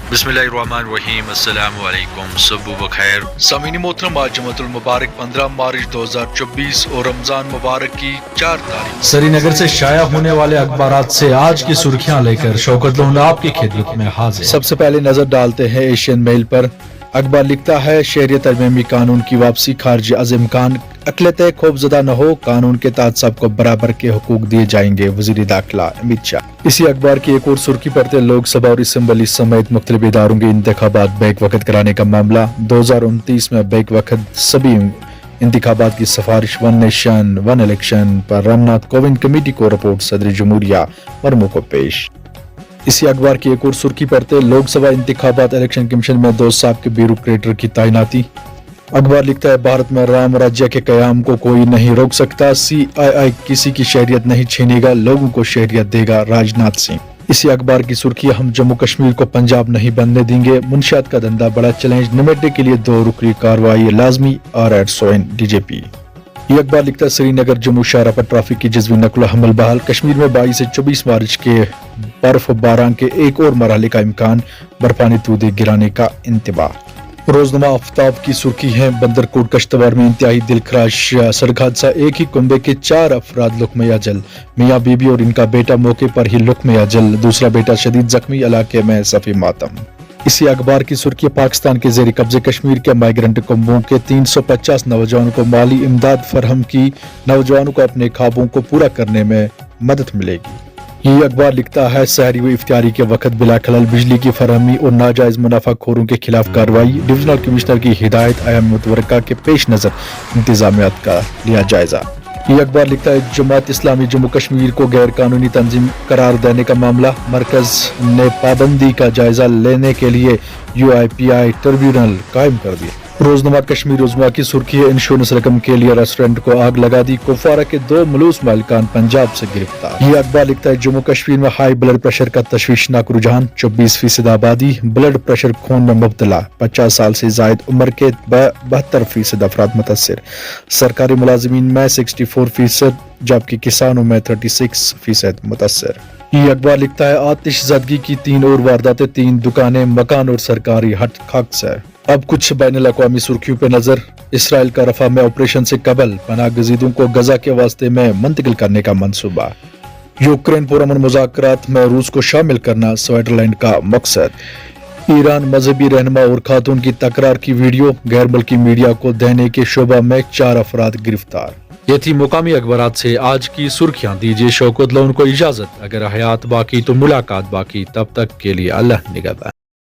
बिस्मिल्लाहिर्रहमानिर्रहीम, अस्सलाम वालेकुम, सुबह बखैर। सामीन मोहतरम, आज जुम्मतुल मुबारक 15 मार्च 2024 और रमजान मुबारक की 4 तारीख। श्रीनगर से शाया होने वाले अखबारात से आज की सुर्खियां लेकर शौकत लोहना आपकी खिदमत में हाजिर। सबसे पहले नजर डालते हैं एशियन मेल पर। अखबार लिखता है, शहरियत तरमीमी कानून की वापसी खारिज अज़ इम्कान, अकलियत खौफजदा न हो, कानून के तहत सबको बराबर के हुकूक दिए जाएंगे, वज़ीर दाखिला अमित शाह। इसी अखबार की एक और सुर्खी पढ़ते, लोकसभा और असम्बली समेत मुख्तलिफ इदारों के इंतखाबात बैक वक्त कराने का मामला। 2029 में बैक वक्त सभी इंतखाबात की सिफारिश वन नेशन वन इलेक्शन पर रामनाथ कोविंद कमेटी को रिपोर्ट सदर जमहूरिया मरमू को पेश। इसी अखबार की एक और सुर्खी पढ़ते, लोकसभा इंतखाबात इलेक्शन कमीशन में 2 साबिक ब्यूरोक्रेटर की तैनाती। अखबार लिखता है, भारत में राम राज्य के कयाम को कोई नहीं रोक सकता, CII किसी की शहरियत नहीं छीनेगा, लोगों को शहरियत देगा, राजनाथ सिंह। इसी अखबार की सुर्खी, हम जम्मू कश्मीर को पंजाब नहीं बनने देंगे, मुंशियात का धंधा बड़ा चैलेंज, निपटने के लिए 2 रुकनी कार्रवाई लाजमी, R सोइन DJP। ये अखबार लिखता है, श्रीनगर जम्मू शाहरा पर ट्रैफिक की जज़वी नकल हमल बहाल, कश्मीर में 22 से 24 मार्च के बर्फ बारां के एक और मरहले का इम्कान, बर्फानी तूदे गिराने का इंतबाह। रोजनामा आफ्ताब की सुर्खी है, बंदरकोट कश्तवाड़ में इंतहाई दिलखराश सड़क हादसा, एक ही कुंबे के 4 अफराद लुकमे अजल, मियाँ बीबी और इनका बेटा मौके पर ही लुकमे अजल, दूसरा बेटा शदीद जख्मी, इलाके में सफ़ी मातम। इसी अखबार की सुर्खी, पाकिस्तान के जेर कब्जे कश्मीर के माइग्रेंट कौमों के 350 नौजवानों को माली इमदाद फरहम की, नौजवानों को अपने ख्वाबों को पूरा करने में मदद मिलेगी। ये अखबार लिखता है, सहरी व इफ्तारी के वक्त बिला खलल बिजली की फरहमी और नाजायज मुनाफाखोरों के खिलाफ कार्रवाई, डिविजनल कमिश्नर की हिदायत, अहम मुतवरका के पेश नजर इंतजामियात का लिया जायजा। ये अखबार लिखता है, जमात इस्लामी जम्मू कश्मीर को गैर कानूनी तंजीम करार देने का मामला, मरकज ने पाबंदी का जायजा लेने के लिए UIPI ट्रिब्यूनल कायम कर दिया। रोजनामा कश्मीर रोजमा की सुर्खी है, इंश्योरेंस रकम के लिए रेस्टोरेंट को आग लगा दी, कुपवारा के 2 मलूस मालिकान पंजाब से गिरफ्तार। ये अखबार लिखता है, जम्मू कश्मीर में हाई ब्लड प्रेशर का तशवीशनाक रुझान, 24% आबादी ब्लड प्रेशर खून में मुब्तला, 50 साल से जायद उम्र के 72% अफराद मुतासिर, सरकारी मुलाजिमीन में 64%, जबकि किसानों में 36% मुतासिर। ये अखबार लिखता है, आतिशज़दगी की 3 और वारदातें, 3 दुकानें, मकान और सरकारी हट खाक से। अब कुछ बैनुल अक़वामी सुर्खियों पे नजर। इसराइल का रफा में ऑपरेशन से कबल पनाह गज़ीदों को गजा के वास्ते में मुंतकिल करने का मंसूबा। यूक्रेन पुरअमन मुज़ाकरात में रूस को शामिल करना स्विट्जरलैंड का मकसद। ईरान मजहबी रहनुमा और खातून की तकरार की वीडियो गैर मुल्की मीडिया को देने के शोबा में 4 अफराद गिरफ्तार। ये थी मुकामी अखबारात से आज की सुर्खियां। दीजिए शौकत लोगों को इजाजत, अगर हयात बाकी तो मुलाकात बाकी, तब तक के लिए अल्लाह निगहबान।